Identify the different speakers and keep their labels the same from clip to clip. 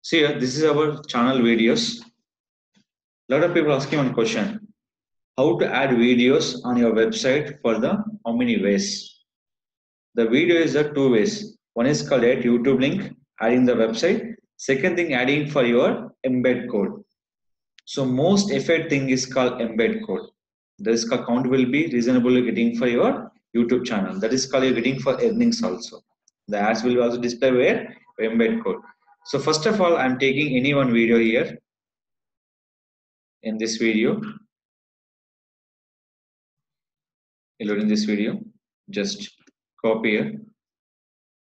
Speaker 1: See here, this is our channel videos. A lot of people asking one question: how to add videos on your website for the how many ways? The video is the two ways. One is called a YouTube link, adding the website. Second thing, adding for your embed code. So most effective thing is called embed code. This account will be reasonably getting for your YouTube channel. That is called you're getting for earnings also. The ads will also display where embed code. So first of all, I'm taking any one video here. In this video, loading this video, just copy here.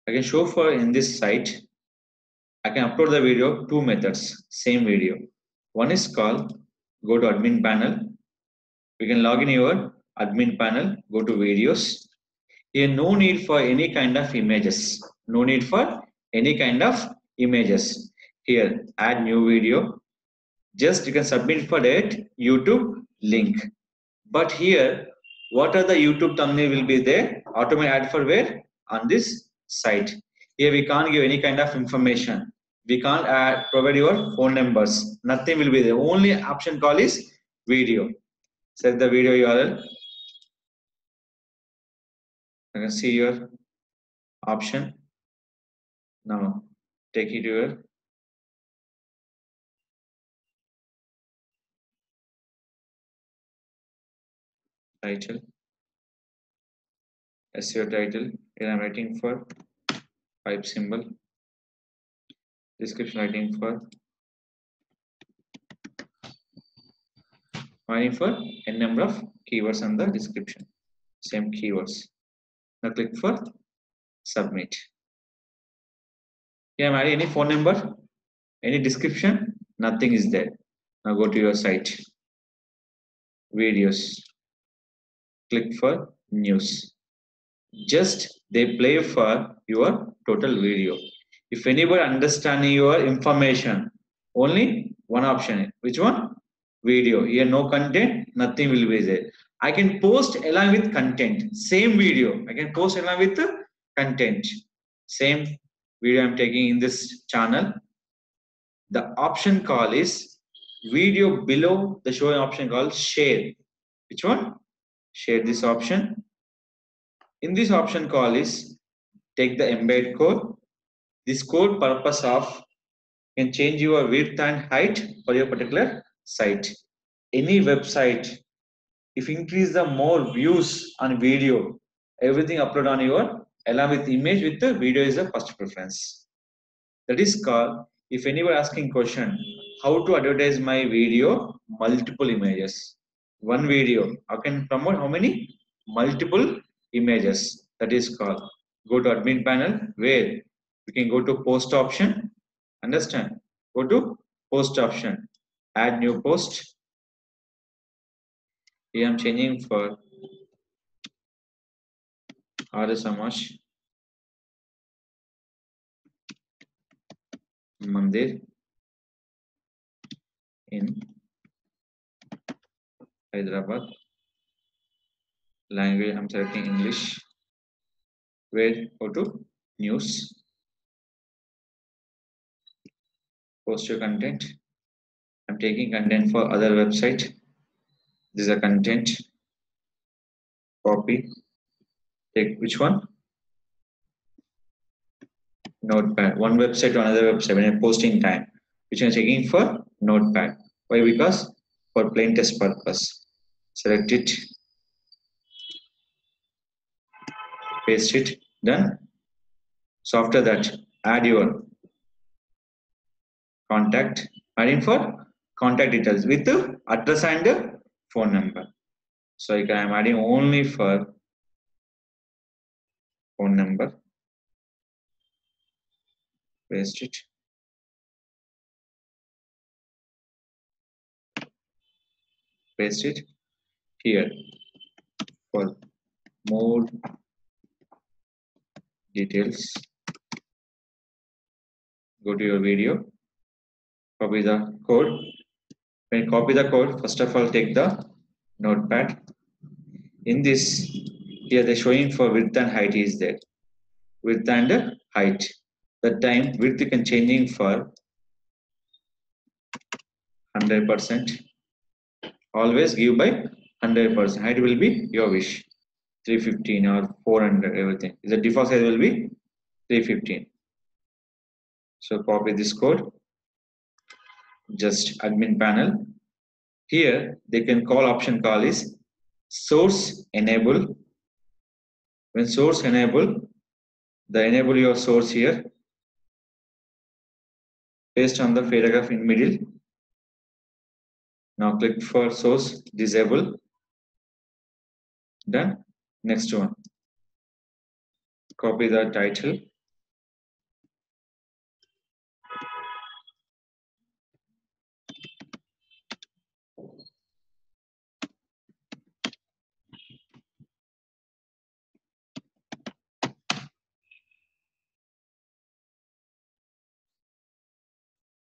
Speaker 1: I can show for in this site. I can upload the video two methods, same video. One is called go to admin panel. We can log in your admin panel, go to videos. Here no need for any kind of images. No need for any kind of images. Here add new video. Just you can submit for that YouTube link. But here what are the YouTube thumbnail will be there? Automatic add for where? On this site. Here we can't give any kind of information. We can't provide your phone numbers. Nothing will be there. Only option call is video. Set the video URL. You can see your option. Now take it to your title. SEO title. Here I'm writing for pipe symbol. Description writing for n number of keywords on the description. Same keywords. Now click for submit. Here I'm adding any phone number, any description, nothing is there. Now go to your site. Videos. Click for news. Just they play for your total video. If anybody understanding your information, only one option. Which one? Video. Here no content, nothing will be there. I can post along with content. Same video. I can post along with the content. Same video I'm taking in this channel. The option call is video below the showing option called share. Which one? Share this option. In this option call is take the embed code. This code purpose of can change your width and height for your particular site. Any website, if you increase the more views on video, everything upload on your along with image with the video is the first preference. That is called, if anyone asking question, how to advertise my video, multiple images. One video, I can promote how many? Multiple images. That is called, go to admin panel where you can go to post option. Understand? Go to post option. Add new post. Here I'm changing for RS Amash Mandir in Hyderabad. Language I'm selecting English. Where go to news. Post your content. I'm taking content for other website. This is a content. Copy. Take which one? Notepad. One website to another website when I'm posting time. Which I'm checking for Notepad. Why? Because for plain test purpose. Select it. Paste it. Done. So after that, add your contact. Adding for contact details with the address and the phone number. So I am adding only for phone number. Paste it. Paste it here. For more details, go to your video, copy the code. When you copy the code, first of all take the notepad. In this, here the showing for width and height is there. Width and height. That time width you can changing for 100%. Always give by 100%. Height will be your wish. 315 or 400, everything. The default size will be 315. So copy this code. Just admin panel. Here they can call option call is source enable. When source enable, enable your source here. Paste on the paragraph in middle. Now click for source disable. Done. Next one. Copy the title.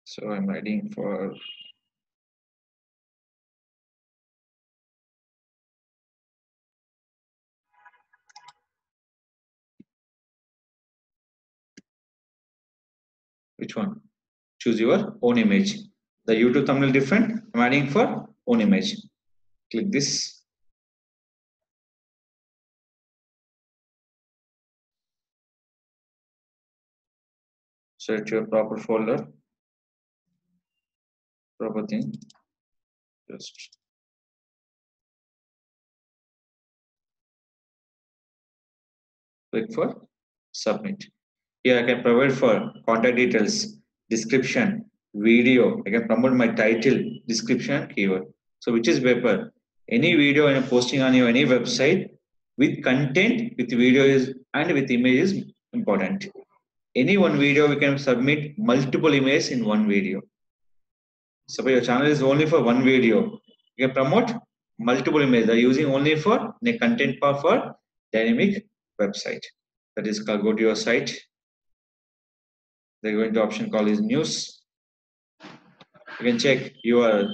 Speaker 1: So I'm writing for which one? Choose your own image. The YouTube thumbnail different. I'm adding for own image. Click this. Select your proper folder. Proper thing. Just click for submit. Here I can provide for contact details, description, video. I can promote my title, description, keyword. So which is better? Any video and posting on your any website with content, with video is and with image is important. Any one video we can submit multiple images in one video. Suppose your channel is only for one video, you can promote multiple images. They are using only for the content part for dynamic website. That is called go to your site. They're going to option call is news. You can check your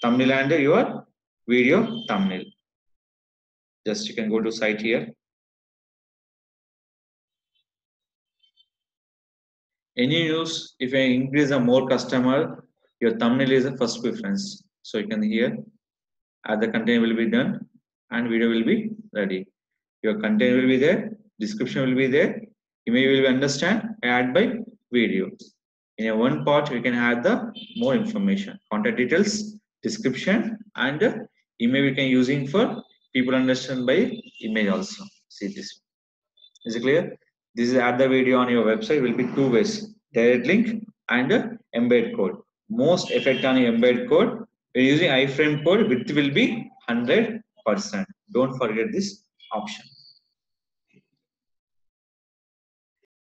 Speaker 1: thumbnail and your video thumbnail. Just you can go to site here. Any news, if you increase a more customer, your thumbnail is the first preference. So you can here add the content will be done and video will be ready. Your content will be there, description will be there, image will be understand, add by video. In a one part, we can add the more information, contact details, description, and image we can using for people understand by image also. See this. Is it clear? This is add the video on your website will be two ways: direct link and embed code. Most effect on your embed code. We're using iframe code, width will be 100%. Don't forget this option.